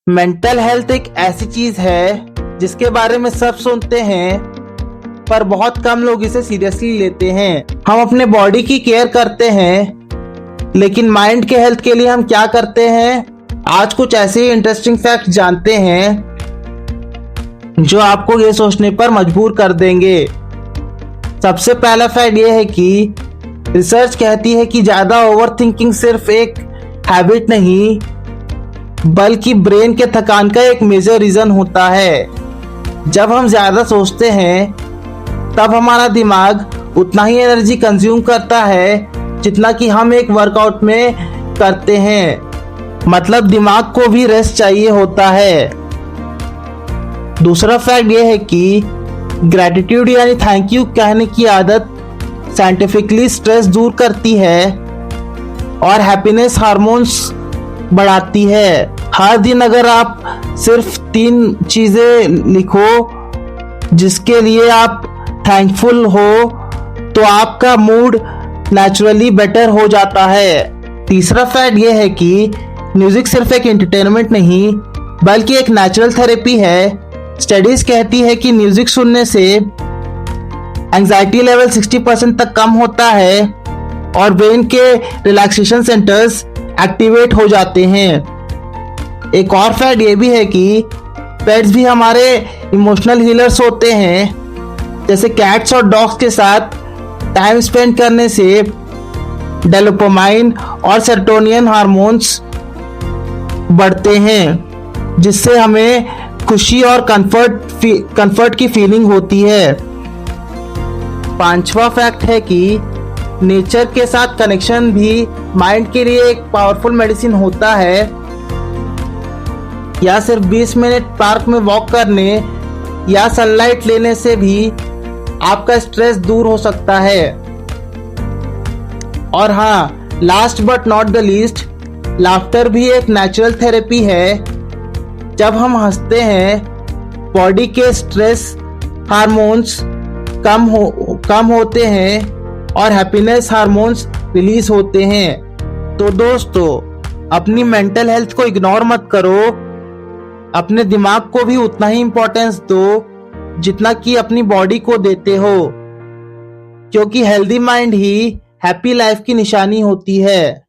Mental health एक ऐसी चीज है जिसके बारे में सब सुनते हैं पर बहुत कम लोग इसे सीरियसली लेते हैं। हम अपने बॉडी की केयर करते हैं लेकिन माइंड के हेल्थ के लिए हम क्या करते हैं? आज कुछ ऐसे ही इंटरेस्टिंग फैक्ट जानते हैं जो आपको ये सोचने पर मजबूर कर देंगे। सबसे पहला फैक्ट ये है कि रिसर्च कहती है कि ज्यादा ओवरथिंकिंग सिर्फ एक हैबिट नहीं बल्कि ब्रेन के थकान का एक मेजर रीजन होता है। जब हम ज्यादा सोचते हैं तब हमारा दिमाग उतना ही एनर्जी कंज्यूम करता है जितना कि हम एक वर्कआउट में करते हैं। मतलब दिमाग को भी रेस्ट चाहिए होता है। दूसरा फैक्ट ये है कि ग्रैटिट्यूड यानी थैंक यू कहने की आदत साइंटिफिकली स्ट्रेस दूर करती है और हैप्पीनेस हार्मोन्स बढ़ाती है। हर दिन अगर आप सिर्फ 3 चीजें लिखो जिसके लिए आप थैंकफुल हो तो आपका मूड नेचुरली बेटर हो जाता है। तीसरा फैक्ट यह है कि म्यूजिक सिर्फ एक एंटरटेनमेंट नहीं बल्कि एक नेचुरल थेरेपी है। स्टडीज कहती है कि म्यूजिक सुनने से एंजाइटी लेवल 60% तक कम होता है और ब्रेन के रिलैक्सेशन सेंटर्स एक्टिवेट हो जाते हैं। एक और फैक्ट ये भी है कि पेट्स भी हमारे इमोशनल हीलर्स होते हैं। जैसे कैट्स और डॉग्स के साथ टाइम स्पेंड करने से डोपामाइन और सेरोटोनिन हार्मोन्स बढ़ते हैं जिससे हमें खुशी और कंफर्ट की फीलिंग होती है। पांचवा फैक्ट है कि नेचर के साथ कनेक्शन भी माइंड के लिए एक पावरफुल मेडिसिन होता है। या सिर्फ 20 मिनट पार्क में वॉक करने या सनलाइट लेने से भी आपका स्ट्रेस दूर हो सकता है। और हाँ, last but not the least, laughter भी एक नेचुरल थेरेपी है। जब हम हंसते हैं बॉडी के स्ट्रेस हार्मोन्स कम होते हैं और हैप्पीनेस हार्मोन्स रिलीज होते हैं। तो दोस्तों, अपनी मेंटल हेल्थ को इग्नोर मत करो। अपने दिमाग को भी उतना ही इंपॉर्टेंस दो जितना कि अपनी बॉडी को देते हो, क्योंकि हेल्दी माइंड ही हैप्पी लाइफ की निशानी होती है।